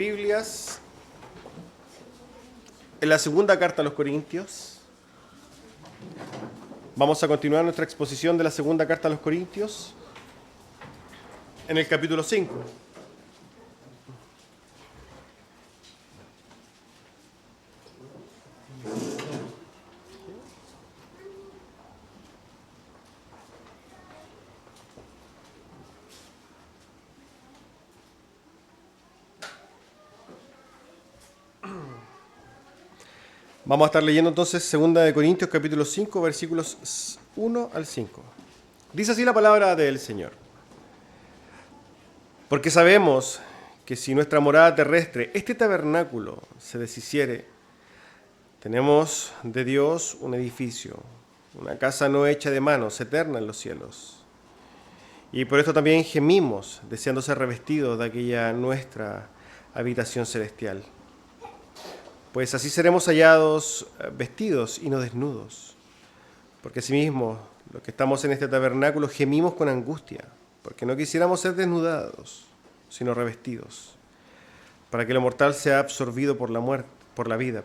Biblias en la segunda carta a los Corintios. Vamos a continuar nuestra exposición de la segunda carta a los Corintios en el capítulo 5. Vamos a estar leyendo entonces 2 de Corintios capítulo 5, versículos 1 al 5. Dice así la palabra del Señor. Porque sabemos que si nuestra morada terrestre, este tabernáculo, se deshiciere, tenemos de Dios un edificio, una casa no hecha de manos, eterna en los cielos. Y por esto también gemimos, deseando ser revestidos de aquella nuestra habitación celestial. Pues así seremos hallados vestidos y no desnudos. Porque asimismo, los que estamos en este tabernáculo gemimos con angustia, porque no quisiéramos ser desnudados, sino revestidos, para que lo mortal sea absorbido por la vida.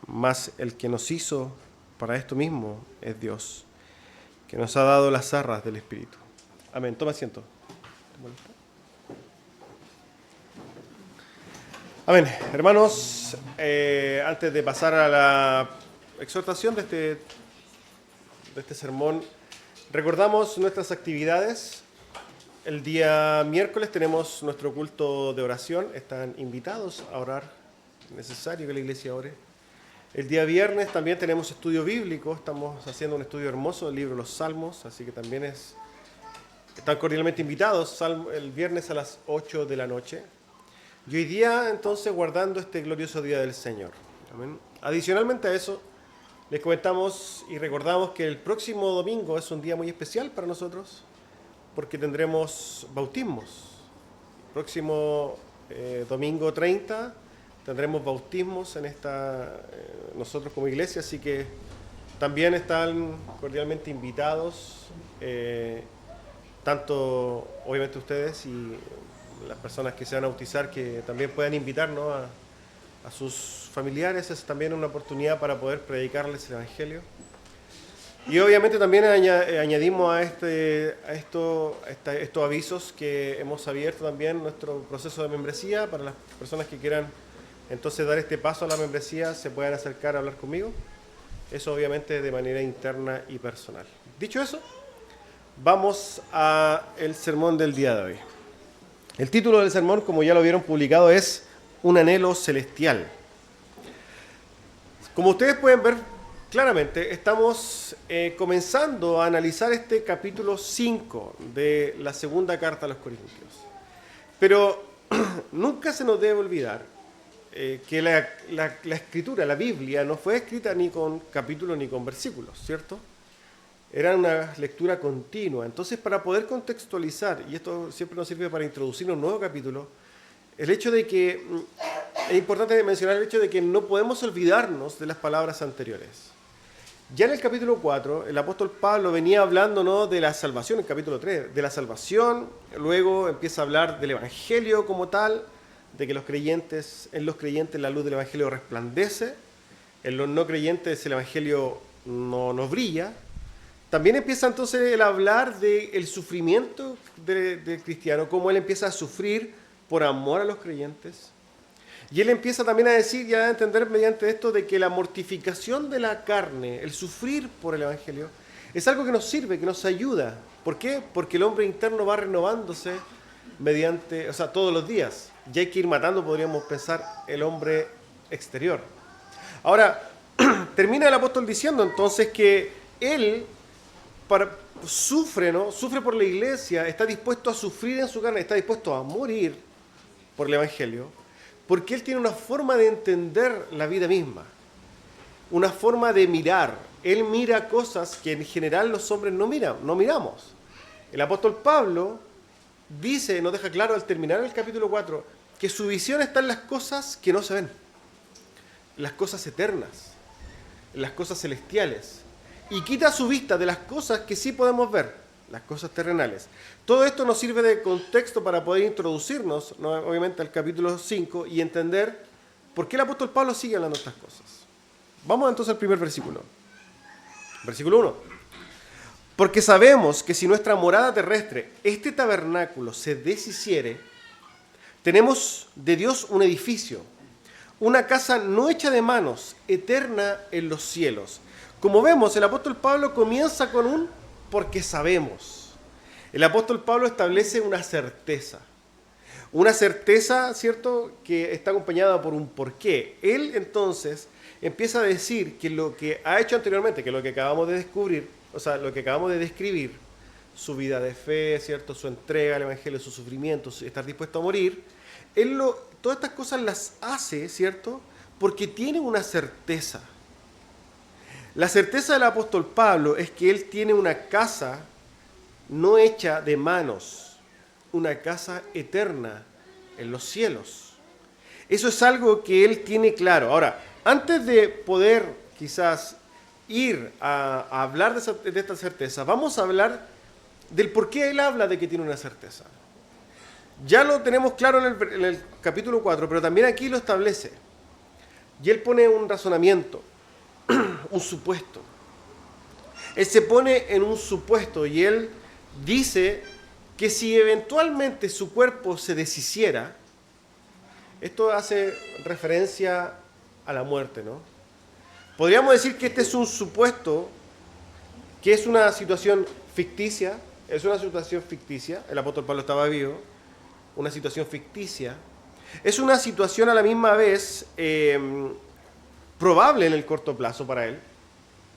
Mas el que nos hizo para esto mismo es Dios, que nos ha dado las arras del Espíritu. Amén. Toma asiento. Amén. Hermanos, antes de pasar a la exhortación de este sermón, recordamos nuestras actividades. El día miércoles tenemos nuestro culto de oración. Están invitados a orar. Es necesario que la iglesia ore. El día viernes también tenemos estudio bíblico. Estamos haciendo un estudio hermoso del libro de los Salmos, así que también están cordialmente invitados el viernes a las 8 de la noche. Y hoy día, entonces, guardando este glorioso día del Señor. Amén. Adicionalmente a eso, les comentamos y recordamos que el próximo domingo es un día muy especial para nosotros, porque tendremos bautismos. Próximo domingo 30 tendremos bautismos nosotros como iglesia, así que también están cordialmente invitados, tanto obviamente ustedes y las personas que se van a bautizar, que también puedan invitarnos a sus familiares. Es también una oportunidad para poder predicarles el Evangelio. Y obviamente también añadimos a estos avisos que hemos abierto también nuestro proceso de membresía para las personas que quieran entonces dar este paso a la membresía, se puedan acercar a hablar conmigo. Eso obviamente de manera interna y personal. Dicho eso, vamos al sermón del día de hoy. El título del sermón, como ya lo vieron publicado, es Un anhelo celestial. Como ustedes pueden ver claramente, estamos comenzando a analizar este capítulo 5 de la segunda carta a los Corintios. Pero nunca se nos debe olvidar que la escritura, la Biblia, no fue escrita ni con capítulos ni con versículos, ¿cierto? Era una lectura continua. Entonces, para poder contextualizar, y esto siempre nos sirve para introducir un nuevo capítulo, es importante mencionar el hecho de que no podemos olvidarnos de las palabras anteriores. Ya en el capítulo 4, el apóstol Pablo venía hablando, ¿no?, de la salvación, en el capítulo 3, de la salvación, luego empieza a hablar del Evangelio como tal, de que en los creyentes la luz del Evangelio resplandece, en los no creyentes el Evangelio no nos brilla. También empieza entonces el hablar del sufrimiento del cristiano, cómo él empieza a sufrir por amor a los creyentes. Y él empieza también a decir y a entender mediante esto de que la mortificación de la carne, el sufrir por el Evangelio, es algo que nos sirve, que nos ayuda. ¿Por qué? Porque el hombre interno va renovándose todos los días. Y hay que ir matando, podríamos pensar, el hombre exterior. Ahora, termina el apóstol diciendo entonces que él sufre por la iglesia, está dispuesto a sufrir en su carne, está dispuesto a morir por el Evangelio, porque él tiene una forma de entender la vida misma, una forma de mirar. Él mira cosas que en general los hombres no miramos. El apóstol Pablo nos deja claro al terminar el capítulo 4, que su visión está en las cosas que no se ven, en las cosas eternas, en las cosas celestiales. Y quita su vista de las cosas que sí podemos ver. las cosas terrenales. Todo esto nos sirve de contexto para poder introducirnos, ¿no?, obviamente, al capítulo 5 y entender por qué el apóstol Pablo sigue hablando de estas cosas. Vamos entonces al primer versículo. Versículo 1. Porque sabemos que si nuestra morada terrestre, este tabernáculo, se deshiciere, tenemos de Dios un edificio, una casa no hecha de manos, eterna en los cielos. Como vemos, el apóstol Pablo comienza con un porque sabemos. El apóstol Pablo establece una certeza, ¿cierto?, que está acompañada por un porqué. Él entonces empieza a decir que lo que ha hecho anteriormente, que lo que acabamos de descubrir, lo que acabamos de describir, su vida de fe, ¿cierto?, su entrega al evangelio, su sufrimiento, estar dispuesto a morir, todas estas cosas las hace, ¿cierto?, porque tiene una certeza. La certeza del apóstol Pablo es que él tiene una casa no hecha de manos, una casa eterna en los cielos. Eso es algo que él tiene claro. Ahora, antes de poder quizás ir a hablar de esta certeza, vamos a hablar del por qué él habla de que tiene una certeza. Ya lo tenemos claro en el capítulo 4, pero también aquí lo establece. Y él pone un razonamiento, un supuesto. Él se pone en un supuesto y él dice que si eventualmente su cuerpo se deshiciera, esto hace referencia a la muerte, ¿no? Podríamos decir que este es un supuesto, que es una situación ficticia, el apóstol Pablo estaba vivo, una situación ficticia, es una situación a la misma vez probable en el corto plazo para él,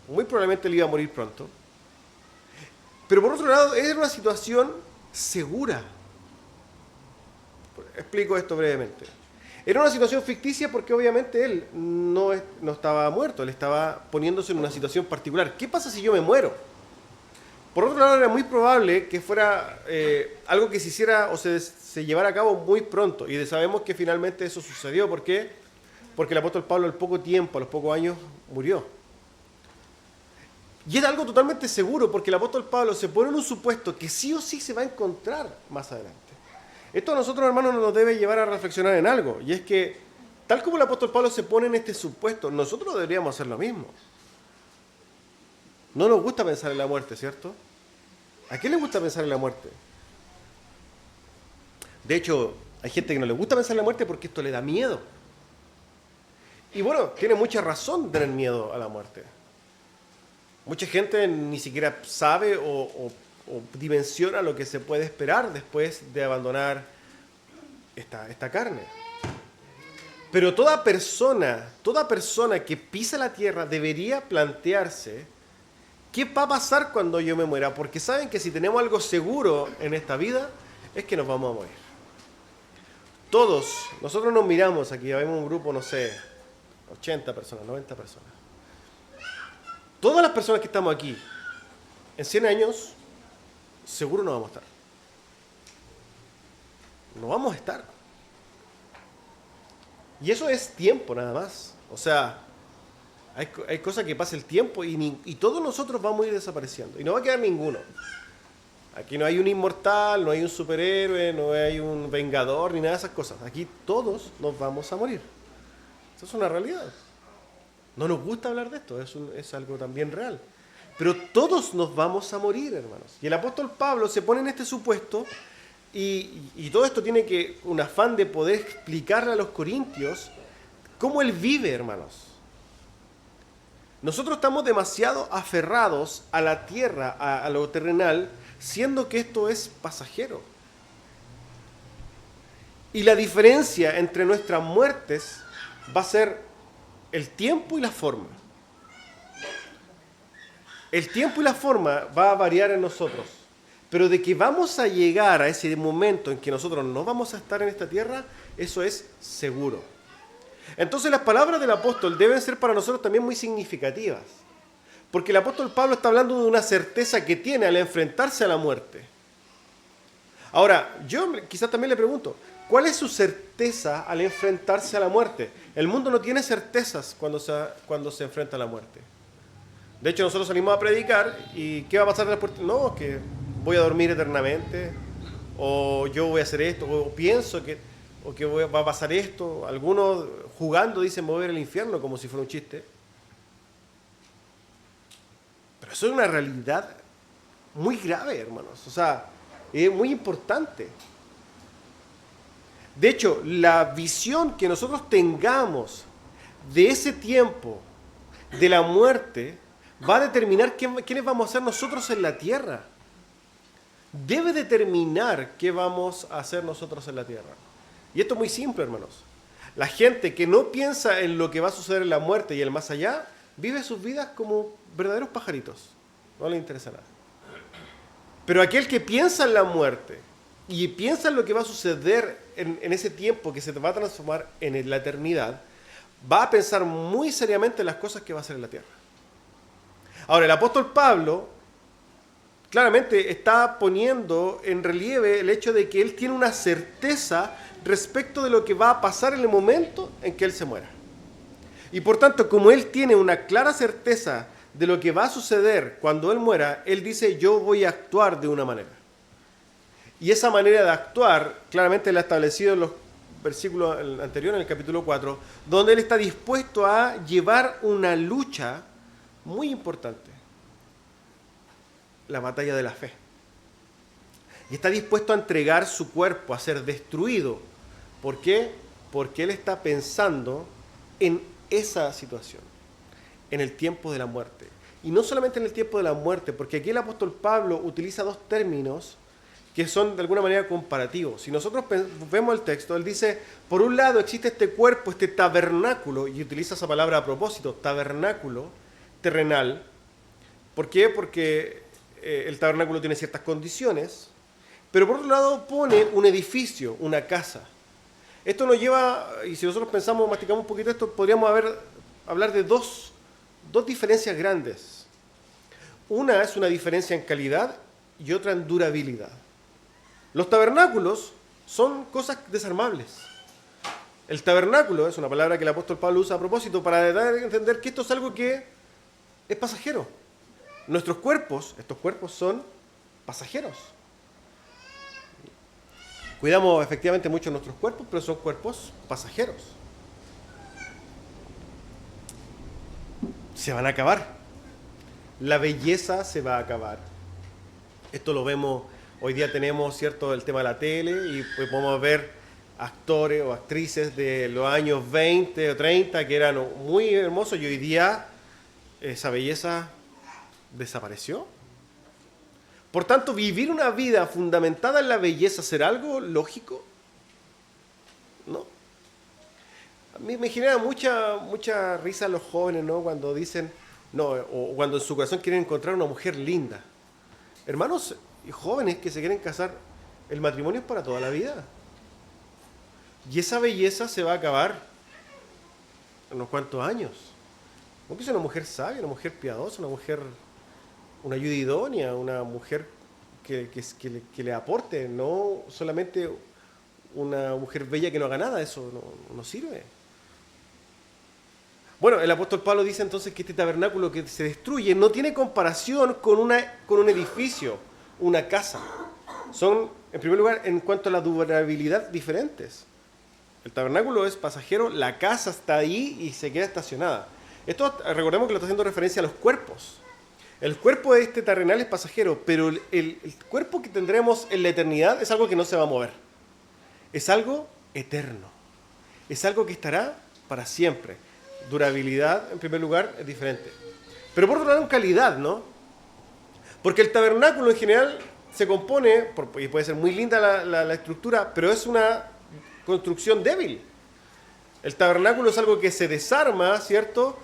muy probablemente él iba a morir pronto, pero por otro lado es una situación segura. Explico esto brevemente. Era una situación ficticia porque obviamente él no estaba muerto, él estaba poniéndose en una situación particular. ¿Qué pasa si yo me muero? Por otro lado, era muy probable que fuera algo que se hiciera o se llevara a cabo muy pronto. Y sabemos que finalmente eso sucedió. ¿Por qué? Porque el apóstol Pablo al poco tiempo, a los pocos años, murió. Y es algo totalmente seguro porque el apóstol Pablo se pone en un supuesto que sí o sí se va a encontrar más adelante. Esto a nosotros, hermanos, nos debe llevar a reflexionar en algo. Y es que, tal como el apóstol Pablo se pone en este supuesto, nosotros deberíamos hacer lo mismo. No nos gusta pensar en la muerte, ¿cierto? ¿A quién le gusta pensar en la muerte? De hecho, hay gente que no le gusta pensar en la muerte porque esto le da miedo. Y bueno, tiene mucha razón tener miedo a la muerte. Mucha gente ni siquiera sabe o dimensiona lo que se puede esperar después de abandonar esta carne. Pero toda persona que pisa la tierra debería plantearse qué va a pasar cuando yo me muera, porque saben que si tenemos algo seguro en esta vida es que nos vamos a morir. Todos, nosotros nos miramos aquí, vemos un grupo, no sé, 80 personas, 90 personas. Todas las personas que estamos aquí, en 100 años, seguro no vamos a estar. No vamos a estar. Y eso es tiempo nada más. O sea, hay cosas que pasa el tiempo y todos nosotros vamos a ir desapareciendo. Y no va a quedar ninguno. Aquí no hay un inmortal, no hay un superhéroe, no hay un vengador, ni nada de esas cosas. Aquí todos nos vamos a morir. Eso es una realidad. No nos gusta hablar de esto, es algo también real. Pero todos nos vamos a morir, hermanos. Y el apóstol Pablo se pone en este supuesto y todo esto tiene un afán de poder explicarle a los corintios cómo él vive, hermanos. Nosotros estamos demasiado aferrados a la tierra, a lo terrenal, siendo que esto es pasajero. Y la diferencia entre nuestras muertes va a ser el tiempo y la forma. El tiempo y la forma va a variar en nosotros, pero de que vamos a llegar a ese momento en que nosotros no vamos a estar en esta tierra, eso es seguro. Entonces las palabras del apóstol deben ser para nosotros también muy significativas, porque el apóstol Pablo está hablando de una certeza que tiene al enfrentarse a la muerte. Ahora, yo quizás también le pregunto, ¿cuál es su certeza al enfrentarse a la muerte? El mundo no tiene certezas cuando se enfrenta a la muerte. De hecho, nosotros salimos a predicar y ¿qué va a pasar después? No, que voy a dormir eternamente, o yo voy a hacer esto, o pienso que, va a pasar esto. Algunos jugando dicen me voy a ir al infierno como si fuera un chiste. Pero eso es una realidad muy grave, hermanos. O sea, es muy importante. De hecho, la visión que nosotros tengamos de ese tiempo, de la muerte, va a determinar quiénes vamos a ser nosotros en la tierra. Debe determinar qué vamos a hacer nosotros en la tierra. Y esto es muy simple, hermanos. La gente que no piensa en lo que va a suceder en la muerte y el más allá, vive sus vidas como verdaderos pajaritos. No le interesa nada. Pero aquel que piensa en la muerte y piensa en lo que va a suceder en ese tiempo que se va a transformar en la eternidad, va a pensar muy seriamente en las cosas que va a hacer en la tierra. Ahora, el apóstol Pablo claramente está poniendo en relieve el hecho de que él tiene una certeza respecto de lo que va a pasar en el momento en que él se muera. Y por tanto, como él tiene una clara certeza de lo que va a suceder cuando él muera, él dice, yo voy a actuar de una manera. Y esa manera de actuar, claramente la ha establecido en los versículos anteriores, en el capítulo 4, donde él está dispuesto a llevar una lucha muy importante. La batalla de la fe. Y está dispuesto a entregar su cuerpo, a ser destruido. ¿Por qué? Porque él está pensando en esa situación, en el tiempo de la muerte. Y no solamente en el tiempo de la muerte, porque aquí el apóstol Pablo utiliza dos términos que son de alguna manera comparativos. Si nosotros vemos el texto, él dice, por un lado existe este cuerpo, este tabernáculo, y utiliza esa palabra a propósito, tabernáculo terrenal. ¿Por qué? Porque el tabernáculo tiene ciertas condiciones, pero por otro lado pone un edificio, una casa. Esto nos lleva, y si nosotros pensamos, masticamos un poquito esto, podríamos hablar de dos diferencias grandes. Una es una diferencia en calidad y otra en durabilidad. Los tabernáculos son cosas desarmables. El tabernáculo es una palabra que el apóstol Pablo usa a propósito para dar a entender que esto es algo que es pasajero. Estos cuerpos son pasajeros. Cuidamos efectivamente mucho nuestros cuerpos, pero son cuerpos pasajeros. Se van a acabar. La belleza se va a acabar. Esto lo vemos, hoy día tenemos, ¿cierto?, el tema de la tele y pues podemos ver actores o actrices de los años 20 o 30 que eran muy hermosos y hoy día esa belleza desapareció. Por tanto, vivir una vida fundamentada en la belleza, ¿será algo lógico? No. A mí me genera mucha risa a los jóvenes, ¿no?, cuando dicen, no, o cuando en su corazón quieren encontrar una mujer linda. Hermanos y jóvenes que se quieren casar, el matrimonio es para toda la vida. Y esa belleza se va a acabar en unos cuantos años. Porque es una mujer sabia, una mujer piadosa, una ayuda idónea, una mujer que le aporte, no solamente una mujer bella que no haga nada, eso no sirve. Bueno, el apóstol Pablo dice entonces que este tabernáculo que se destruye no tiene comparación con un edificio, una casa. Son, en primer lugar, en cuanto a la durabilidad, diferentes. El tabernáculo es pasajero, la casa está ahí y se queda estacionada. Esto, recordemos que lo está haciendo referencia a los cuerpos. El cuerpo de este terrenal es pasajero, pero el cuerpo que tendremos en la eternidad es algo que no se va a mover. Es algo eterno. Es algo que estará para siempre. Durabilidad, en primer lugar, es diferente. Pero por otro lado, en calidad, ¿no? Porque el tabernáculo en general se compone, y puede ser muy linda la estructura, pero es una construcción débil. El tabernáculo es algo que se desarma, ¿cierto?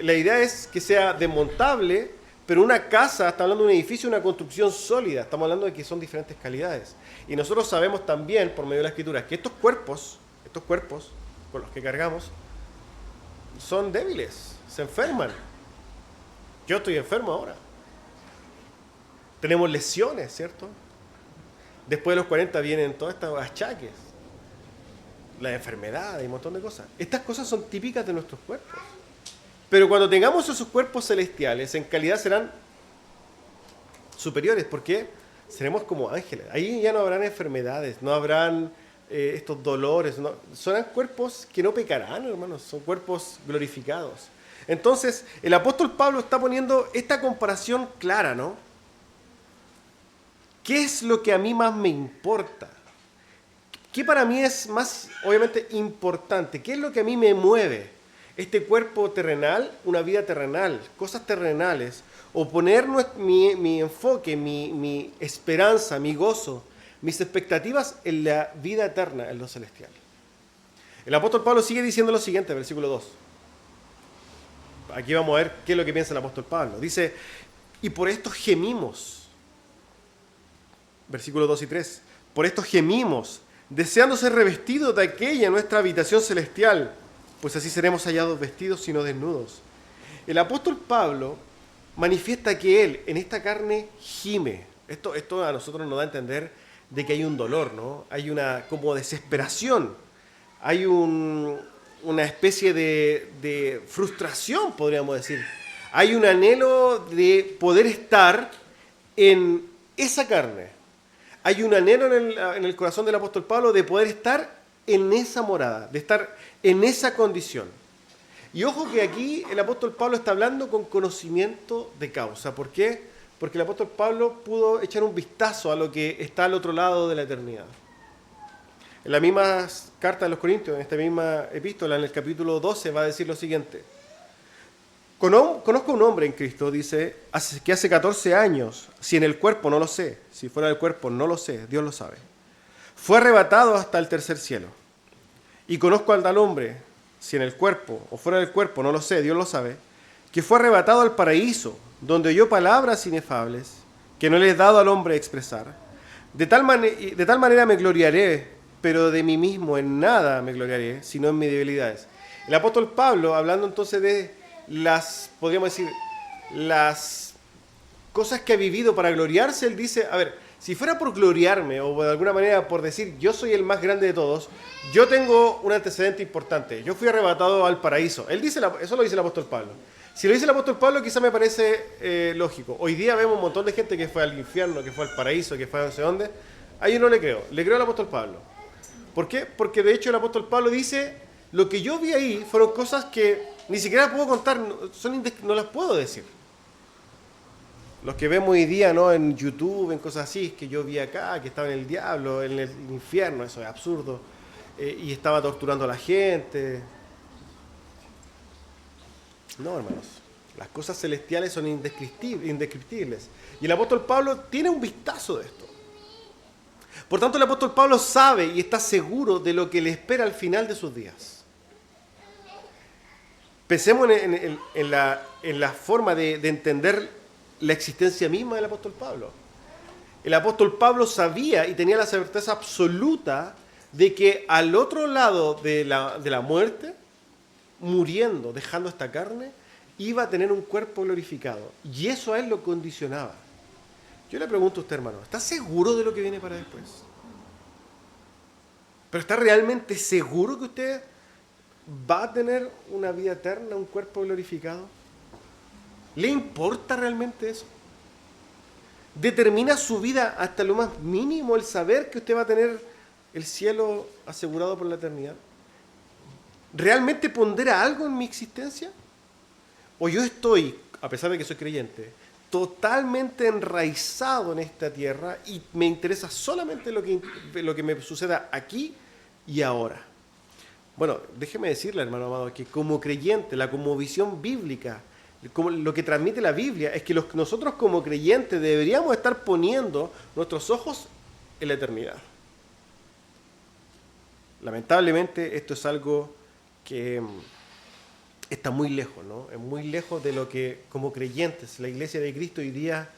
La idea es que sea desmontable, pero una casa, está hablando de un edificio, una construcción sólida, estamos hablando de que son diferentes calidades. Y nosotros sabemos también, por medio de la Escritura, que estos cuerpos con los que cargamos, son débiles, se enferman. Yo estoy enfermo ahora. Tenemos lesiones, ¿cierto? Después de los 40 vienen todos estos achaques, la enfermedad y un montón de cosas. Estas cosas son típicas de nuestros cuerpos. Pero cuando tengamos esos cuerpos celestiales, en calidad serán superiores. ¿Por qué? Seremos como ángeles. Ahí ya no habrán enfermedades, no habrán estos dolores. No, son cuerpos que no pecarán, hermanos. Son cuerpos glorificados. Entonces, el apóstol Pablo está poniendo esta comparación clara, ¿no? ¿Qué es lo que a mí más me importa? ¿Qué para mí es más, obviamente, importante? ¿Qué es lo que a mí me mueve? Este cuerpo terrenal, una vida terrenal, cosas terrenales, o poner mi enfoque, mi esperanza, mi gozo, mis expectativas en la vida eterna, en lo celestial. El apóstol Pablo sigue diciendo lo siguiente, versículo 2. Aquí vamos a ver qué es lo que piensa el apóstol Pablo. Dice, y por esto gemimos. Versículos 2 y 3. Por esto gemimos, deseando ser revestidos de aquella nuestra habitación celestial, pues así seremos hallados vestidos y no desnudos. El apóstol Pablo manifiesta que él en esta carne gime. Esto a nosotros nos da a entender de que hay un dolor, ¿no? Hay una como desesperación. Hay una especie de frustración, podríamos decir. Hay un anhelo de poder estar en esa carne. Hay un anhelo en el corazón del apóstol Pablo de poder estar en esa morada, de estar en esa condición. Y ojo que aquí el apóstol Pablo está hablando con conocimiento de causa. ¿Por qué? Porque el apóstol Pablo pudo echar un vistazo a lo que está al otro lado de la eternidad. En la misma carta de los Corintios, en esta misma epístola, en el capítulo 12, va a decir lo siguiente. Conozco un hombre en Cristo, dice, que hace 14 años, si en el cuerpo no lo sé, si fuera del cuerpo no lo sé, Dios lo sabe, fue arrebatado hasta el tercer cielo. Y conozco al tal hombre, si en el cuerpo o fuera del cuerpo no lo sé, Dios lo sabe, que fue arrebatado al paraíso, donde oyó palabras inefables, que no le he dado al hombre expresar. De tal manera me gloriaré, pero de mí mismo en nada me gloriaré, sino en mis debilidades. El apóstol Pablo, hablando entonces de podríamos decir, las cosas que ha vivido para gloriarse, él dice, a ver, si fuera por gloriarme o de alguna manera por decir yo soy el más grande de todos, yo tengo un antecedente importante. Yo fui arrebatado al paraíso. Él dice, eso lo dice el apóstol Pablo. Si lo dice el apóstol Pablo, quizá me parece lógico. Hoy día vemos un montón de gente que fue al infierno, que fue al paraíso, que fue a no sé dónde. A yo no le creo. Le creo al apóstol Pablo. ¿Por qué? Porque de hecho el apóstol Pablo dice, lo que yo vi ahí fueron cosas que ni siquiera puedo contar, no las puedo decir. Los que vemos hoy día, ¿no?, en YouTube, en cosas así, que yo vi acá, que estaba en el diablo, en el infierno, eso es absurdo, y estaba torturando a la gente. No, hermanos, las cosas celestiales son indescriptibles. Y el apóstol Pablo tiene un vistazo de esto. Por tanto, el apóstol Pablo sabe y está seguro de lo que le espera al final de sus días. Pensemos en la forma de entender la existencia misma del apóstol Pablo. El apóstol Pablo sabía y tenía la certeza absoluta de que al otro lado de la muerte, muriendo, dejando esta carne, iba a tener un cuerpo glorificado. Y eso a él lo condicionaba. Yo le pregunto a usted, hermano, ¿está seguro de lo que viene para después? ¿Pero está realmente seguro que usted va a tener una vida eterna, un cuerpo glorificado? ¿Le importa realmente eso? ¿Determina su vida hasta lo más mínimo el saber que usted va a tener el cielo asegurado por la eternidad? ¿Realmente pondera algo en mi existencia? ¿O yo estoy, a pesar de que soy creyente, totalmente enraizado en esta tierra y me interesa solamente lo que me suceda aquí y ahora? Bueno, déjeme decirle, hermano amado, que como creyente, la cosmovisión bíblica, como lo que transmite la Biblia, es que nosotros como creyentes deberíamos estar poniendo nuestros ojos en la eternidad. Lamentablemente esto es algo que está muy lejos, ¿no? Es muy lejos de lo que como creyentes la Iglesia de Cristo hoy día,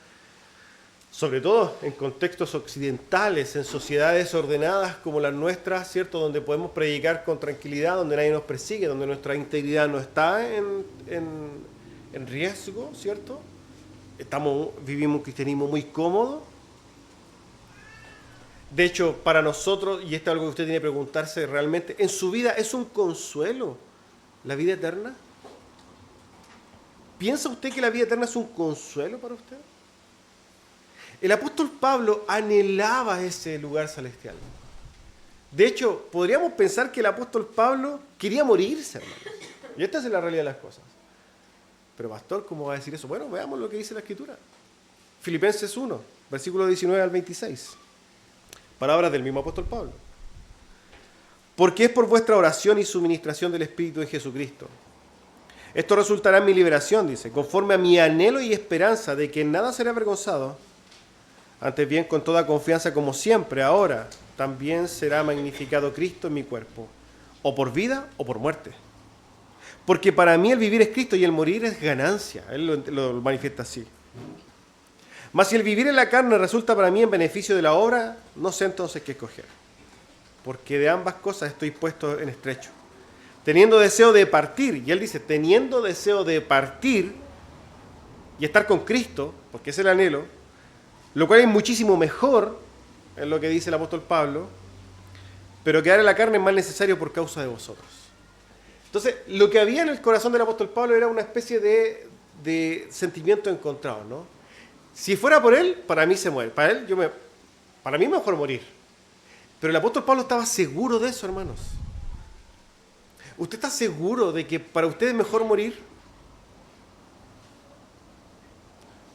sobre todo en contextos occidentales, en sociedades ordenadas como las nuestras, ¿cierto?, donde podemos predicar con tranquilidad, donde nadie nos persigue, donde nuestra integridad no está en riesgo, ¿cierto? Vivimos un cristianismo muy cómodo. De hecho, para nosotros, y esto es algo que usted tiene que preguntarse realmente, ¿en su vida es un consuelo la vida eterna? ¿Piensa usted que la vida eterna es un consuelo para usted? El apóstol Pablo anhelaba ese lugar celestial. De hecho, podríamos pensar que el apóstol Pablo quería morirse, hermanos. Y esta es la realidad de las cosas. Pero pastor, ¿cómo va a decir eso? Bueno, veamos lo que dice la Escritura. Filipenses 1, versículo 19 al 26. Palabras del mismo apóstol Pablo. Porque es por vuestra oración y suministración del Espíritu de Jesucristo. Esto resultará en mi liberación, dice, conforme a mi anhelo y esperanza de que en nada seré avergonzado. Antes bien, con toda confianza, como siempre, ahora también será magnificado Cristo en mi cuerpo, o por vida o por muerte. Porque para mí el vivir es Cristo y el morir es ganancia. Él lo manifiesta así. Mas si el vivir en la carne resulta para mí en beneficio de la obra, no sé entonces qué escoger. Porque de ambas cosas estoy puesto en estrecho. Teniendo deseo de partir, y él dice, teniendo deseo de partir y estar con Cristo, porque es el anhelo, lo cual es muchísimo mejor, es lo que dice el apóstol Pablo, pero quedar en la carne es más necesario por causa de vosotros. Entonces, lo que había en el corazón del apóstol Pablo era una especie de sentimiento encontrado, ¿no? Si fuera por él, para mí se muere. Para mí mejor morir. Pero el apóstol Pablo estaba seguro de eso, hermanos. ¿Usted está seguro de que para usted es mejor morir?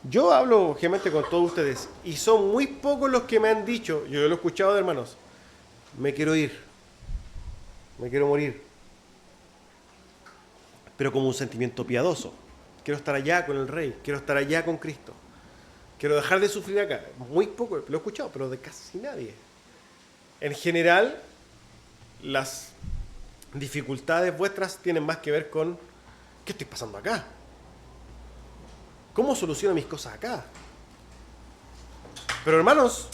Yo hablo obviamente con todos ustedes y son muy pocos los que me han dicho, yo lo he escuchado de hermanos, me quiero ir, me quiero morir, pero como un sentimiento piadoso. Quiero estar allá con el Rey, quiero estar allá con Cristo, quiero dejar de sufrir acá. Muy poco, lo he escuchado, pero de casi nadie. En general, las dificultades vuestras tienen más que ver con ¿qué estoy pasando acá? ¿Cómo soluciono mis cosas acá? Pero hermanos,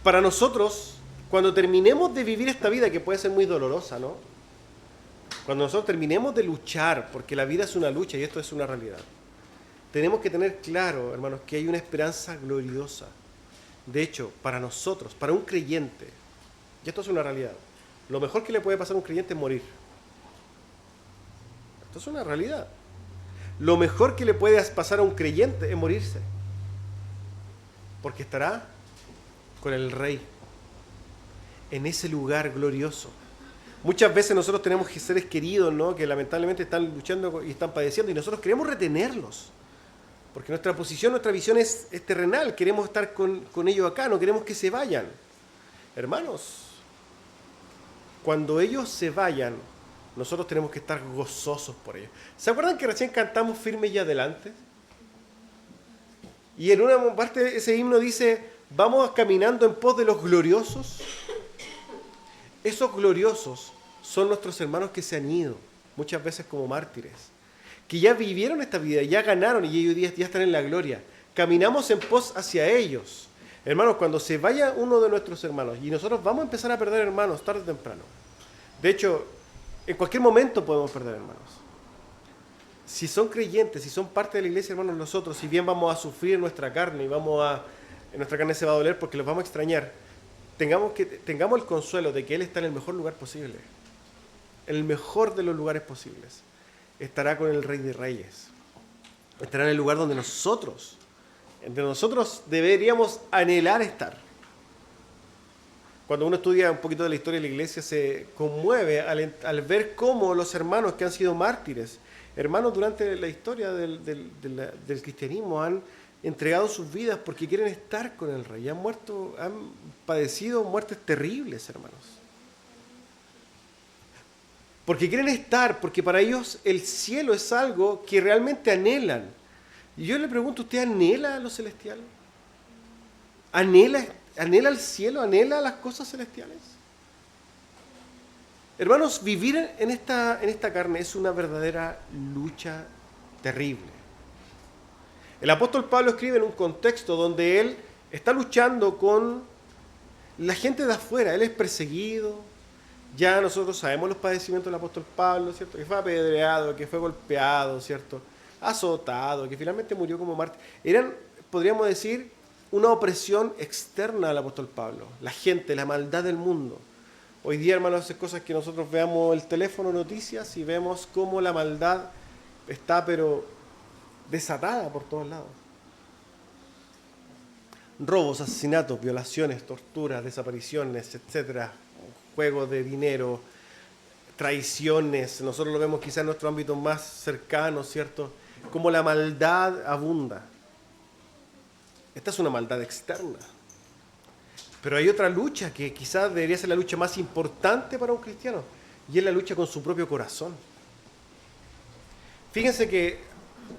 para nosotros, cuando terminemos de vivir esta vida, que puede ser muy dolorosa, ¿no? Cuando nosotros terminemos de luchar, porque la vida es una lucha y esto es una realidad, tenemos que tener claro, hermanos, que hay una esperanza gloriosa. De hecho, para nosotros, para un creyente, y esto es una realidad, lo mejor que le puede pasar a un creyente es morir. Esto es una realidad. Lo mejor que le puede pasar a un creyente es morirse. Porque estará con el Rey en ese lugar glorioso. Muchas veces nosotros tenemos seres queridos, ¿no?, que lamentablemente están luchando y están padeciendo y nosotros queremos retenerlos. Porque nuestra posición, nuestra visión es terrenal. Queremos estar con ellos acá, no queremos que se vayan. Hermanos, cuando ellos se vayan, nosotros tenemos que estar gozosos por ellos. ¿Se acuerdan que recién cantamos Firme y Adelante? Y en una parte ese himno dice, vamos caminando en pos de los gloriosos. Esos gloriosos son nuestros hermanos que se han ido, muchas veces como mártires, que ya vivieron esta vida, ya ganaron y ellos ya están en la gloria. Caminamos en pos hacia ellos. Hermanos, cuando se vaya uno de nuestros hermanos, y nosotros vamos a empezar a perder hermanos tarde o temprano. De hecho, en cualquier momento podemos perder hermanos. Si son creyentes, si son parte de la iglesia, hermanos, nosotros, si bien vamos a sufrir en nuestra carne y nuestra carne se va a doler porque los vamos a extrañar, tengamos el consuelo de que Él está en el mejor lugar posible, en el mejor de los lugares posibles. Estará con el Rey de Reyes. Estará en el lugar donde nosotros deberíamos anhelar estar. Cuando uno estudia un poquito de la historia de la iglesia, se conmueve al ver cómo los hermanos que han sido mártires, hermanos durante la historia del cristianismo, han entregado sus vidas porque quieren estar con el Rey. Han padecido muertes terribles, hermanos. Porque quieren estar, porque para ellos el cielo es algo que realmente anhelan. Y yo le pregunto, ¿usted anhela lo celestial? ¿Anhela el cielo? ¿Anhela las cosas celestiales? Hermanos, vivir en esta carne es una verdadera lucha terrible. El apóstol Pablo escribe en un contexto donde él está luchando con la gente de afuera. Él es perseguido. Ya nosotros sabemos los padecimientos del apóstol Pablo, ¿cierto? Que fue apedreado, que fue golpeado, ¿cierto? Azotado, que finalmente murió como mártir. Eran, podríamos decir, una opresión externa al apóstol Pablo. La gente, la maldad del mundo. Hoy día, hermanos, es cosas que nosotros veamos el teléfono, noticias, y vemos cómo la maldad está, pero desatada por todos lados. robos, asesinatos, violaciones, torturas, desapariciones, etcétera, juego de dinero, traiciones. Nosotros lo vemos quizá en nuestro ámbito más cercano, ¿cierto? Como la maldad abunda. Esta es una maldad externa. Pero hay otra lucha que quizás debería ser la lucha más importante para un cristiano, y es la lucha con su propio corazón. Fíjense que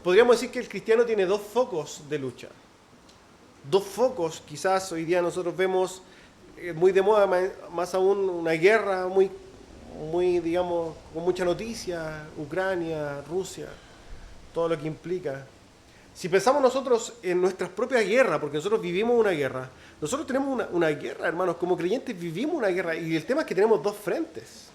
podríamos decir que el cristiano tiene dos focos de lucha. Dos focos, quizás hoy día nosotros vemos muy de moda, más aún una guerra muy, digamos, con mucha noticia, Ucrania, Rusia, todo lo que implica. Si pensamos nosotros en nuestras propias guerras, porque nosotros vivimos una guerra, nosotros tenemos una guerra, hermanos, como creyentes vivimos una guerra, y el tema es que tenemos dos frentes.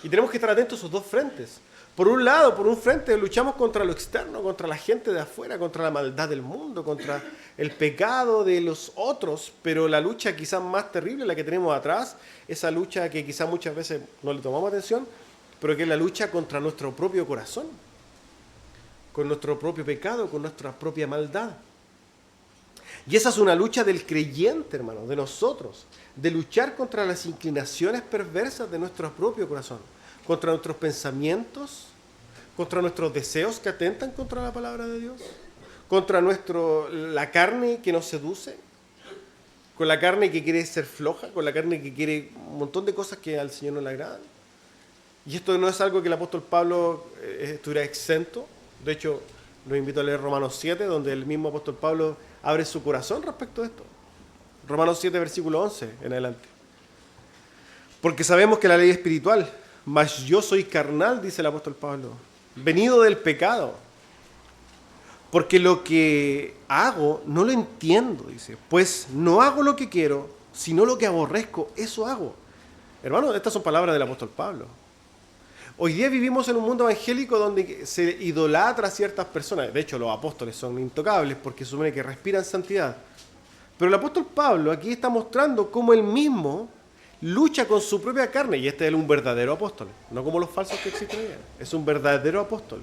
Y tenemos que estar atentos a esos dos frentes. Por un lado, por un frente, luchamos contra lo externo, contra la gente de afuera, contra la maldad del mundo, contra el pecado de los otros, pero la lucha quizás más terrible, la que tenemos atrás, esa lucha que quizás muchas veces no le tomamos atención, pero que es la lucha contra nuestro propio corazón, con nuestro propio pecado, con nuestra propia maldad. Y esa es una lucha del creyente, hermano, de nosotros, de luchar contra las inclinaciones perversas de nuestro propio corazón, contra nuestros pensamientos, contra nuestros deseos que atentan contra la palabra de Dios, contra la carne que nos seduce, con la carne que quiere ser floja, con la carne que quiere un montón de cosas que al Señor no le agradan. Y esto no es algo que el apóstol Pablo estuviera exento. De hecho, los invito a leer Romanos 7, donde el mismo apóstol Pablo abre su corazón respecto a esto. Romanos 7, versículo 11 en adelante. Porque sabemos que la ley es espiritual, mas yo soy carnal, dice el apóstol Pablo, venido del pecado. Porque lo que hago no lo entiendo, dice. Pues no hago lo que quiero, sino lo que aborrezco, eso hago. Hermanos, estas son palabras del apóstol Pablo. Hoy día vivimos en un mundo evangélico donde se idolatra a ciertas personas. De hecho, los apóstoles son intocables porque supone que respiran santidad. Pero el apóstol Pablo aquí está mostrando cómo él mismo lucha con su propia carne. Y este es un verdadero apóstol, no como los falsos que existen hoy. Es un verdadero apóstol.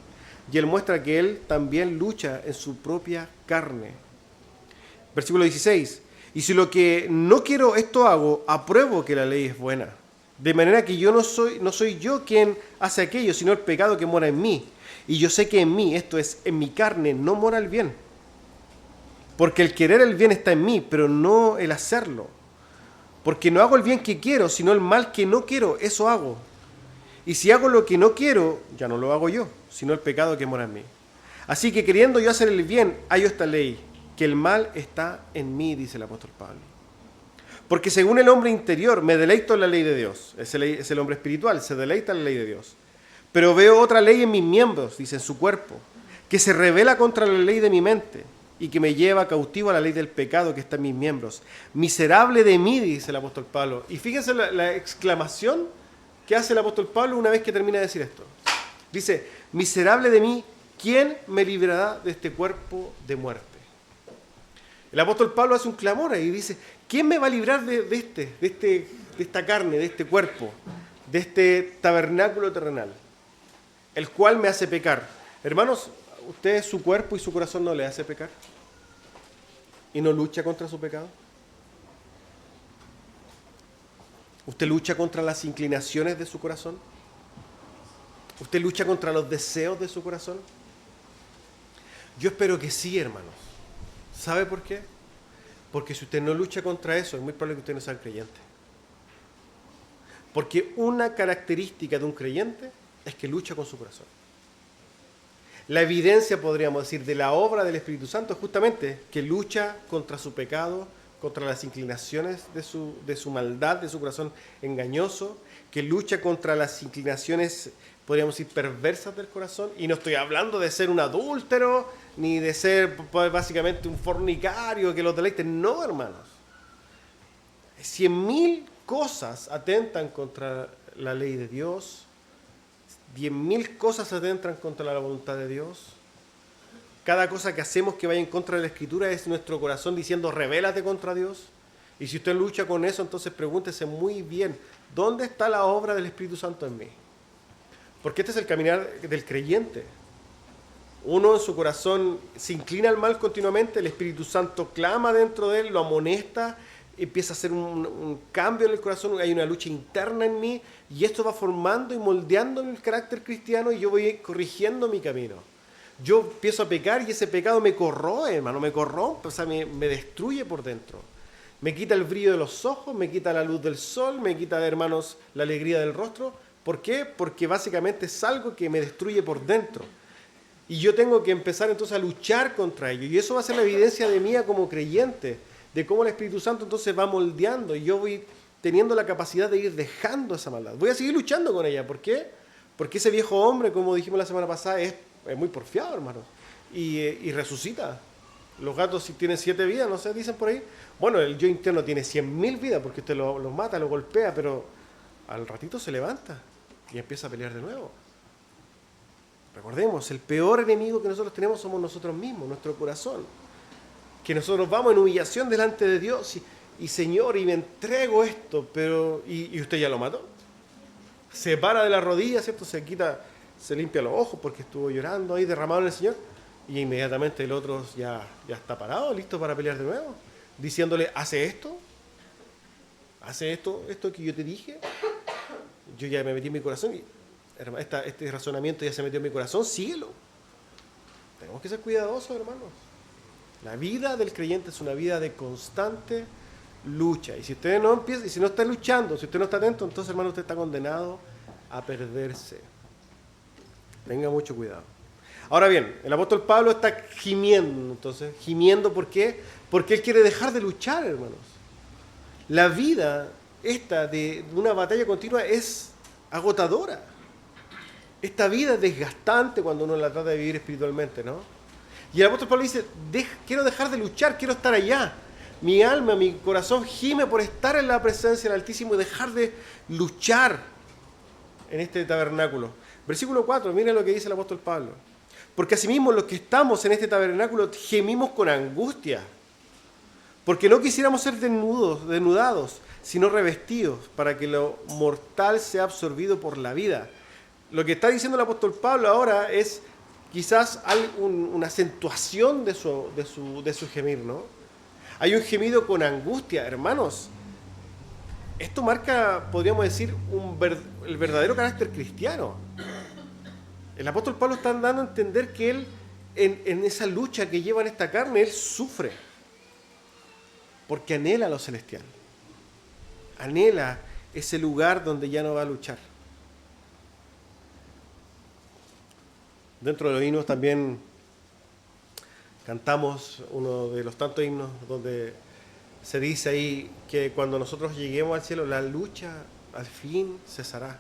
Y él muestra que él también lucha en su propia carne. Versículo 16. Y si lo que no quiero esto hago, apruebo que la ley es buena. De manera que yo no soy yo quien hace aquello, sino el pecado que mora en mí. Y yo sé que en mí, esto es, en mi carne, no mora el bien. Porque el querer el bien está en mí, pero no el hacerlo. Porque no hago el bien que quiero, sino el mal que no quiero, eso hago. Y si hago lo que no quiero, ya no lo hago yo, sino el pecado que mora en mí. Así que queriendo yo hacer el bien, hallo esta ley, que el mal está en mí, dice el apóstol Pablo. Porque según el hombre interior me deleito en la ley de Dios. Es el hombre espiritual, se deleita en la ley de Dios. Pero veo otra ley en mis miembros, dice, en su cuerpo, que se rebela contra la ley de mi mente y que me lleva cautivo a la ley del pecado que está en mis miembros. Miserable de mí, dice el apóstol Pablo. Y fíjense la exclamación que hace el apóstol Pablo una vez que termina de decir esto. Dice, miserable de mí, ¿quién me librará de este cuerpo de muerte? El apóstol Pablo hace un clamor ahí y dice, ¿quién me va a librar de esta carne, de este cuerpo, de este tabernáculo terrenal, el cual me hace pecar? Hermanos, ¿usted su cuerpo y su corazón no le hace pecar? ¿Y no lucha contra su pecado? ¿Usted lucha contra las inclinaciones de su corazón? ¿Usted lucha contra los deseos de su corazón? Yo espero que sí, hermanos. ¿Sabe por qué? Porque si usted no lucha contra eso, es muy probable que usted no sea creyente. Porque una característica de un creyente es que lucha con su corazón. La evidencia, podríamos decir, de la obra del Espíritu Santo es justamente que lucha contra su pecado, contra las inclinaciones de su maldad, de su corazón engañoso, que lucha contra las inclinaciones, podríamos decir, perversas del corazón. Y no estoy hablando de ser un adúltero, ni de ser básicamente un fornicario que los deleite. No, hermanos. 100.000 cosas atentan contra la ley de Dios. 10.000 cosas atentan contra la voluntad de Dios. Cada cosa que hacemos que vaya en contra de la Escritura es nuestro corazón diciendo, rebélate contra Dios. Y si usted lucha con eso, entonces pregúntese muy bien, ¿dónde está la obra del Espíritu Santo en mí? Porque este es el caminar del creyente. Uno en su corazón se inclina al mal continuamente, el Espíritu Santo clama dentro de él, lo amonesta, empieza a hacer un cambio en el corazón, hay una lucha interna en mí, y esto va formando y moldeando el carácter cristiano, y yo voy corrigiendo mi camino. Yo empiezo a pecar y ese pecado me corroe, hermano, me corrompe, o sea, me destruye por dentro. Me quita el brillo de los ojos, me quita la luz del sol, me quita, hermanos, la alegría del rostro. ¿Por qué? Porque básicamente es algo que me destruye por dentro. Y yo tengo que empezar entonces a luchar contra ello. Y eso va a ser la evidencia de mí como creyente, de cómo el Espíritu Santo entonces va moldeando. Y yo voy teniendo la capacidad de ir dejando esa maldad. Voy a seguir luchando con ella. ¿Por qué? Porque ese viejo hombre, como dijimos la semana pasada, es muy porfiado, hermano. Y resucita. Los gatos si tienen 7 vidas, no sé, dicen por ahí. Bueno, el yo interno tiene 100.000 vidas porque usted lo mata, lo golpea, pero al ratito se levanta y empieza a pelear de nuevo. Recordemos, el peor enemigo que nosotros tenemos somos nosotros mismos, nuestro corazón. Que nosotros vamos en humillación delante de Dios y Señor, y me entrego esto, pero ¿y usted ya lo mató? Se para de la rodilla, ¿cierto? Se quita, se limpia los ojos porque estuvo llorando ahí derramado en el Señor, y inmediatamente el otro ya está parado, listo para pelear de nuevo, diciéndole, ¿hace esto que yo te dije? Yo ya me metí en mi corazón y este razonamiento ya se metió en mi corazón, síguelo. Tenemos que ser cuidadosos, hermanos. La vida del creyente es una vida de constante lucha. Y si usted no empieza, y si no está luchando, si usted no está atento, entonces, hermano, usted está condenado a perderse. Tenga mucho cuidado. Ahora bien, el apóstol Pablo está gimiendo, entonces, gimiendo, ¿por qué? Porque él quiere dejar de luchar, hermanos. La vida esta de una batalla continua es agotadora. Esta vida es desgastante cuando uno la trata de vivir espiritualmente, ¿no? Y el apóstol Pablo dice, quiero dejar de luchar, quiero estar allá. Mi alma, mi corazón gime por estar en la presencia del Altísimo y dejar de luchar en este tabernáculo. Versículo 4, miren lo que dice el apóstol Pablo. Porque asimismo los que estamos en este tabernáculo gemimos con angustia, porque no quisiéramos ser desnudados, sino revestidos, para que lo mortal sea absorbido por la vida. Lo que está diciendo el apóstol Pablo ahora es quizás una acentuación de su gemir, ¿no? Hay un gemido con angustia, hermanos. Esto marca, podríamos decir, el verdadero carácter cristiano. El apóstol Pablo está dando a entender que él, en esa lucha que lleva en esta carne, él sufre. Porque anhela lo celestial. Anhela ese lugar donde ya no va a luchar. Dentro de los himnos también cantamos uno de los tantos himnos donde se dice ahí que cuando nosotros lleguemos al cielo, la lucha al fin cesará.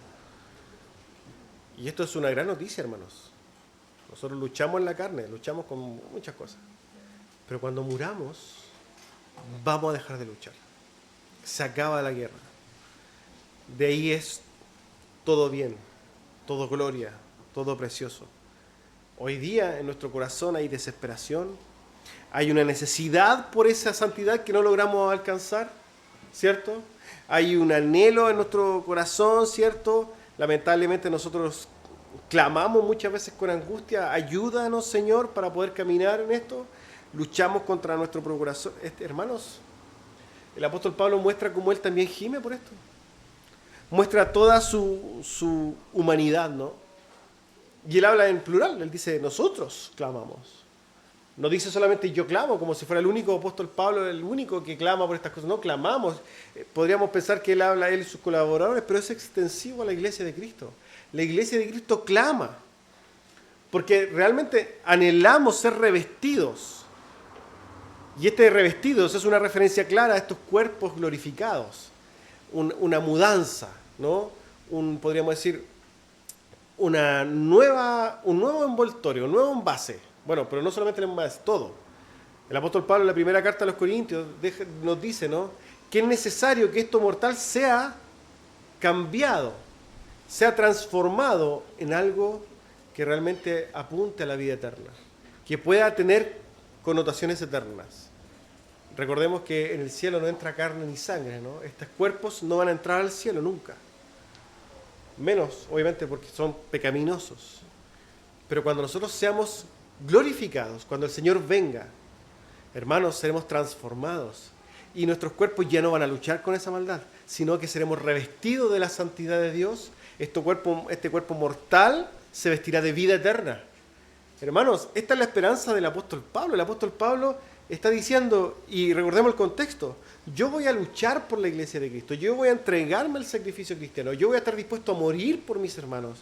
Y esto es una gran noticia, hermanos. Nosotros luchamos en la carne, luchamos con muchas cosas. Pero cuando muramos, vamos a dejar de luchar. Se acaba la guerra. De ahí es todo bien, todo gloria, todo precioso. Hoy día en nuestro corazón hay desesperación, hay una necesidad por esa santidad que no logramos alcanzar, ¿cierto? Hay un anhelo en nuestro corazón, ¿cierto? Lamentablemente nosotros clamamos muchas veces con angustia, ayúdanos, Señor, para poder caminar en esto. Luchamos contra nuestro corazón. Hermanos, el apóstol Pablo muestra cómo él también gime por esto. Muestra toda su humanidad, ¿no? Y él habla en plural, él dice, nosotros clamamos. No dice solamente yo clamo, como si fuera el único apóstol Pablo, el único que clama por estas cosas. No, clamamos. Podríamos pensar que él habla, él y sus colaboradores, pero es extensivo a la iglesia de Cristo. La iglesia de Cristo clama, porque realmente anhelamos ser revestidos. Y este revestidos es una referencia clara a estos cuerpos glorificados. Una mudanza, ¿no? Podríamos decir, un nuevo envoltorio, un nuevo envase. Bueno, pero no solamente el envase, todo. El apóstol Pablo en la primera carta a los Corintios nos dice, ¿no?, que es necesario que esto mortal sea cambiado, sea transformado en algo que realmente apunte a la vida eterna, que pueda tener connotaciones eternas. Recordemos que en el cielo no entra carne ni sangre, ¿no? Estos cuerpos no van a entrar al cielo nunca. Menos, obviamente, porque son pecaminosos. Pero cuando nosotros seamos glorificados, cuando el Señor venga, hermanos, seremos transformados y nuestros cuerpos ya no van a luchar con esa maldad, sino que seremos revestidos de la santidad de Dios. Este cuerpo mortal se vestirá de vida eterna. Hermanos, esta es la esperanza del apóstol Pablo. El apóstol Pablo está diciendo, y recordemos el contexto, yo voy a luchar por la iglesia de Cristo, yo voy a entregarme al sacrificio cristiano, yo voy a estar dispuesto a morir por mis hermanos,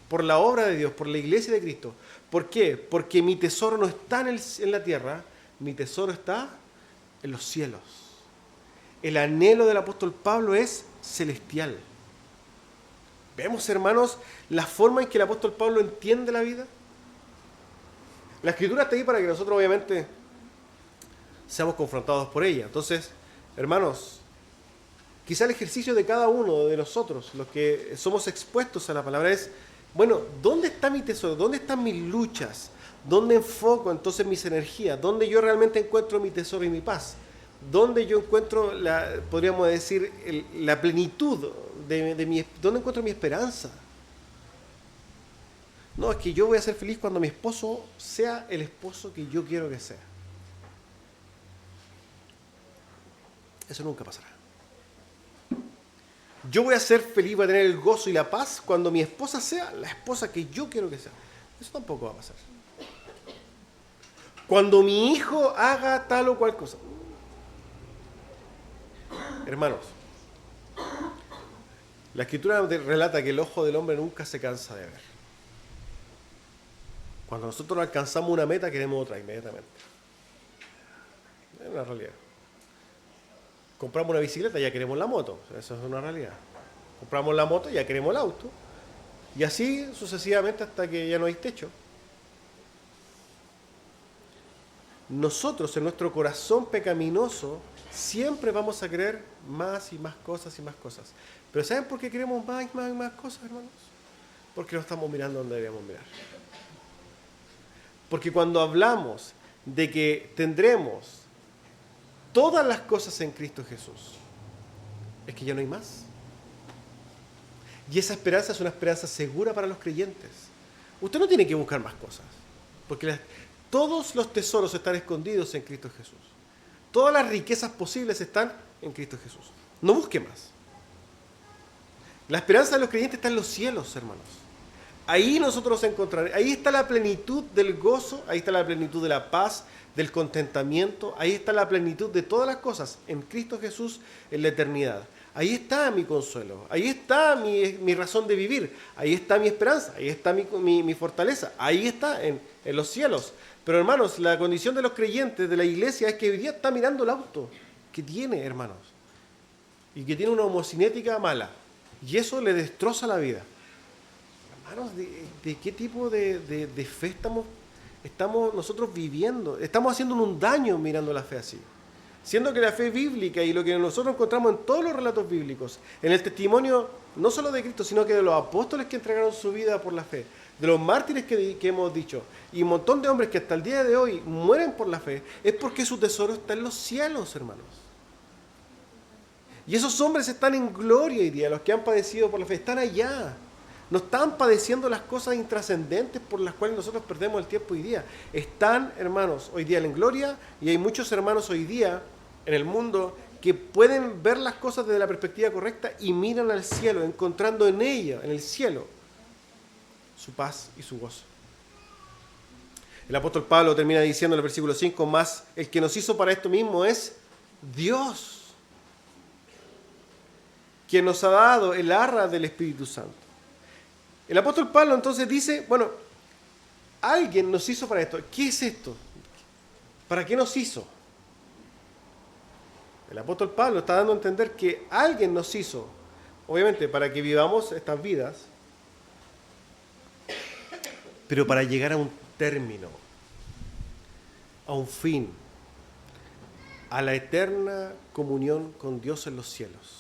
por la obra de Dios, por la iglesia de Cristo. ¿Por qué? Porque mi tesoro no está en la tierra, mi tesoro está en los cielos. El anhelo del apóstol Pablo es celestial. ¿Vemos, hermanos, la forma en que el apóstol Pablo entiende la vida? La Escritura está ahí para que nosotros, obviamente, seamos confrontados por ella. Entonces, hermanos, quizá el ejercicio de cada uno de nosotros, los que somos expuestos a la palabra, es, bueno, ¿dónde está mi tesoro? ¿Dónde están mis luchas? ¿Dónde enfoco entonces mis energías? ¿Dónde yo realmente encuentro mi tesoro y mi paz? ¿Dónde yo encuentro, podríamos decir, la plenitud dónde encuentro mi esperanza? No, es que yo voy a ser feliz cuando mi esposo sea el esposo que yo quiero que sea. Eso nunca pasará. Yo voy a ser feliz, voy a tener el gozo y la paz cuando mi esposa sea la esposa que yo quiero que sea. Eso tampoco va a pasar. Cuando mi hijo haga tal o cual cosa. Hermanos, la Escritura relata que el ojo del hombre nunca se cansa de ver. Cuando nosotros alcanzamos una meta, queremos otra inmediatamente. Es una realidad. Compramos una bicicleta, ya queremos la moto. Eso es una realidad. Compramos la moto, ya queremos el auto. Y así sucesivamente hasta que ya no hay techo. Nosotros, en nuestro corazón pecaminoso, siempre vamos a querer más y más cosas y más cosas. Pero ¿saben por qué queremos más y más y más cosas, hermanos? Porque no estamos mirando donde debemos mirar. Porque cuando hablamos de que tendremos todas las cosas en Cristo Jesús, es que ya no hay más. Y esa esperanza es una esperanza segura para los creyentes. Usted no tiene que buscar más cosas, porque todos los tesoros están escondidos en Cristo Jesús. Todas las riquezas posibles están en Cristo Jesús. No busque más. La esperanza de los creyentes está en los cielos, hermanos. Ahí nosotros encontraremos, ahí está la plenitud del gozo, ahí está la plenitud de la paz, del contentamiento, ahí está la plenitud de todas las cosas en Cristo Jesús en la eternidad. Ahí está mi consuelo, ahí está mi razón de vivir, ahí está mi esperanza, ahí está mi fortaleza, ahí está en los cielos. Pero hermanos, la condición de los creyentes de la iglesia es que hoy día está mirando el auto que tiene, hermanos, y que tiene una homocinética mala, y eso le destroza la vida. Hermanos, ¿de qué tipo de fe estamos nosotros viviendo? Estamos haciéndonos un daño mirando la fe así. Siendo que la fe bíblica y lo que nosotros encontramos en todos los relatos bíblicos, en el testimonio no solo de Cristo, sino que de los apóstoles que entregaron su vida por la fe, de los mártires que hemos dicho, y un montón de hombres que hasta el día de hoy mueren por la fe, es porque su tesoro está en los cielos, hermanos. Y esos hombres están en gloria hoy día, los que han padecido por la fe, están allá. No están padeciendo las cosas intrascendentes por las cuales nosotros perdemos el tiempo hoy día. Están, hermanos, hoy día en gloria, y hay muchos hermanos hoy día en el mundo que pueden ver las cosas desde la perspectiva correcta y miran al cielo, encontrando en ella, en el cielo, su paz y su gozo. El apóstol Pablo termina diciendo en el versículo 5, más el que nos hizo para esto mismo es Dios, quien nos ha dado el arra del Espíritu Santo. El apóstol Pablo entonces dice, bueno, alguien nos hizo para esto. ¿Qué es esto? ¿Para qué nos hizo? El apóstol Pablo está dando a entender que alguien nos hizo, obviamente, para que vivamos estas vidas, pero para llegar a un término, a un fin, a la eterna comunión con Dios en los cielos.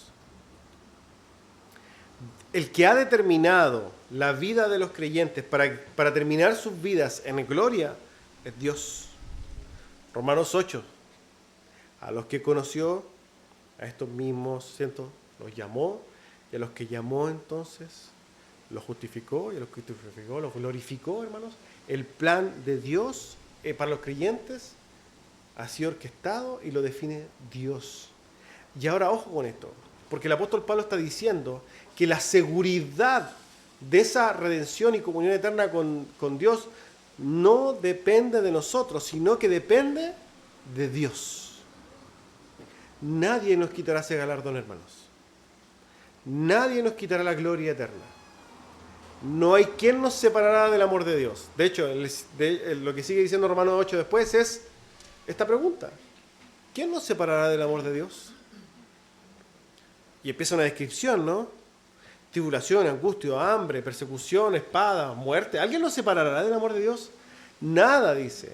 El que ha determinado la vida de los creyentes para terminar sus vidas en gloria es Dios. Romanos 8. A los que conoció, a estos mismos, ¿cierto?, los llamó, y a los que llamó entonces, los justificó y a los que justificó los glorificó, hermanos. El plan de Dios para los creyentes ha sido orquestado y lo define Dios. Y ahora ojo con esto, porque el apóstol Pablo está diciendo que la seguridad de esa redención y comunión eterna con Dios no depende de nosotros, sino que depende de Dios. Nadie nos quitará ese galardón, hermanos. Nadie nos quitará la gloria eterna. No hay quien nos separará del amor de Dios. De hecho, lo que sigue diciendo Romanos 8 después es esta pregunta. ¿Quién nos separará del amor de Dios? Y empieza una descripción, ¿no? Tribulación, angustia, hambre, persecución, espada, muerte. ¿Alguien nos separará del amor de Dios? Nada, dice.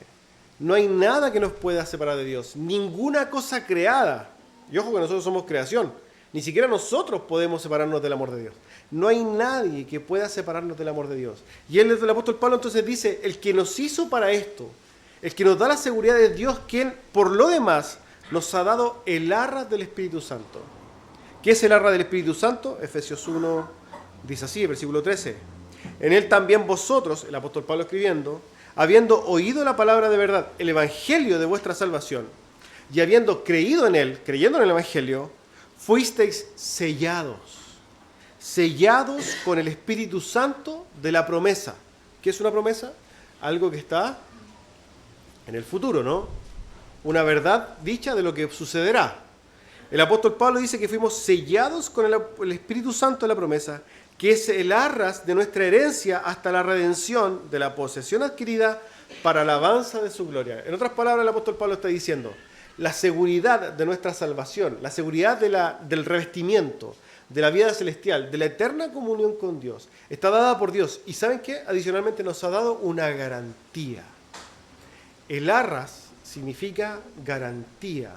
No hay nada que nos pueda separar de Dios. Ninguna cosa creada. Y ojo que nosotros somos creación. Ni siquiera nosotros podemos separarnos del amor de Dios. No hay nadie que pueda separarnos del amor de Dios. Y el apóstol Pablo entonces dice, el que nos hizo para esto, el que nos da la seguridad de Dios, quien por lo demás nos ha dado el arras del Espíritu Santo. ¿Qué es el arras del Espíritu Santo? Efesios 1 dice así, versículo 13. En él también vosotros, el apóstol Pablo escribiendo, habiendo oído la palabra de verdad, el evangelio de vuestra salvación, y habiendo creído en él, creyendo en el evangelio, fuisteis sellados con el Espíritu Santo de la promesa. ¿Qué es una promesa? Algo que está en el futuro, ¿no? Una verdad dicha de lo que sucederá. El apóstol Pablo dice que fuimos sellados con el Espíritu Santo de la promesa, que es el arras de nuestra herencia hasta la redención de la posesión adquirida para la alabanza de su gloria. En otras palabras, el apóstol Pablo está diciendo, la seguridad de nuestra salvación, la seguridad del revestimiento, de la vida celestial, de la eterna comunión con Dios, está dada por Dios. ¿Y saben qué? Adicionalmente nos ha dado una garantía. El arras significa garantía.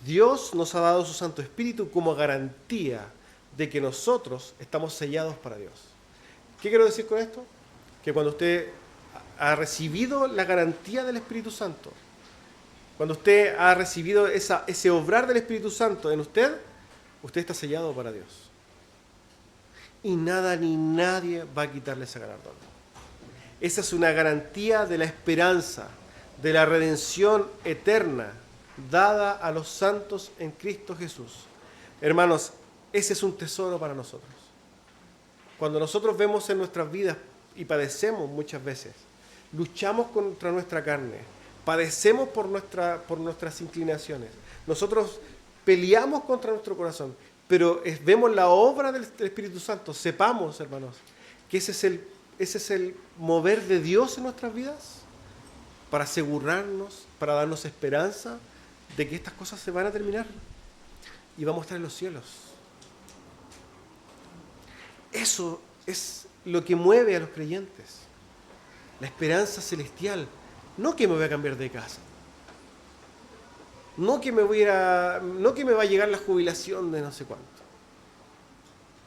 Dios nos ha dado su Santo Espíritu como garantía de que nosotros estamos sellados para Dios. ¿Qué quiero decir con esto? Que cuando usted ha recibido la garantía del Espíritu Santo, cuando usted ha recibido ese obrar del Espíritu Santo en usted, usted está sellado para Dios. Y nada ni nadie va a quitarle ese galardón. Esa es una garantía de la esperanza, de la redención eterna, dada a los santos en Cristo Jesús. Hermanos, ese es un tesoro para nosotros. Cuando nosotros vemos en nuestras vidas y padecemos muchas veces, luchamos contra nuestra carne, padecemos por nuestras inclinaciones, nosotros peleamos contra nuestro corazón, pero vemos la obra del Espíritu Santo. Sepamos, hermanos, que ese es el mover de Dios en nuestras vidas para asegurarnos, para darnos esperanza de que estas cosas se van a terminar y vamos a estar en los cielos. Eso es lo que mueve a los creyentes, la esperanza celestial. No que me voy a cambiar de casa, no que me va a llegar la jubilación de no sé cuánto,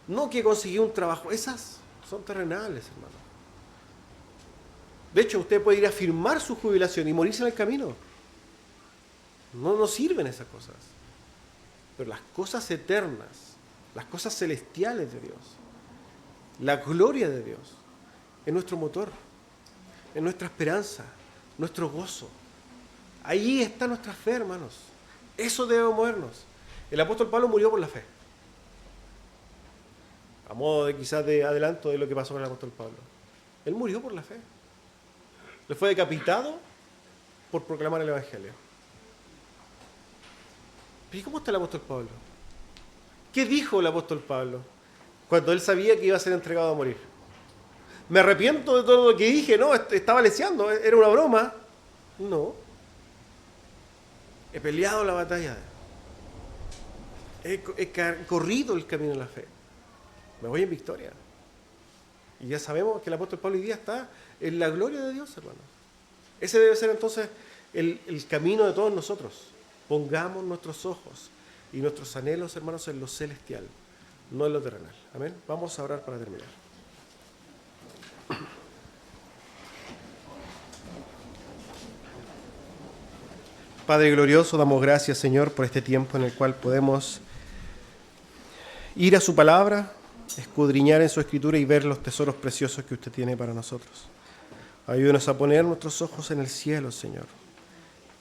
no que conseguí un trabajo. Esas son terrenales, hermano. De hecho, usted puede ir a firmar su jubilación y morirse en el camino. No sirven esas cosas. Pero las cosas eternas, las cosas celestiales de Dios, la gloria de Dios, es nuestro motor, es nuestra esperanza, nuestro gozo. Ahí está nuestra fe, hermanos. Eso debe movernos. El apóstol Pablo murió por la fe. A modo de quizás de adelanto de lo que pasó con el apóstol Pablo. Él murió por la fe. Le fue decapitado por proclamar el Evangelio. ¿Y cómo está el apóstol Pablo? ¿Qué dijo el apóstol Pablo cuando él sabía que iba a ser entregado a morir? Me arrepiento de todo lo que dije, no, estaba leseando, era una broma. No. He peleado la batalla. He corrido el camino de la fe. Me voy en victoria. Y ya sabemos que el apóstol Pablo hoy día está en la gloria de Dios, hermanos. Ese debe ser entonces el camino de todos nosotros. Pongamos nuestros ojos y nuestros anhelos, hermanos, en lo celestial, no en lo terrenal. Amén. Vamos a orar para terminar. Padre glorioso, damos gracias, Señor, por este tiempo en el cual podemos ir a su palabra, escudriñar en su escritura y ver los tesoros preciosos que usted tiene para nosotros. Ayúdenos a poner nuestros ojos en el cielo, Señor.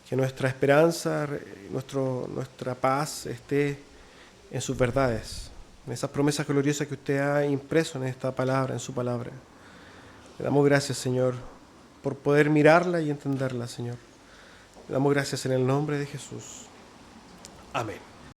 Que nuestra esperanza, nuestra paz esté en sus verdades, en esas promesas gloriosas que usted ha impreso en esta palabra, en su palabra. Le damos gracias, Señor, por poder mirarla y entenderla, Señor. Le damos gracias en el nombre de Jesús. Amén.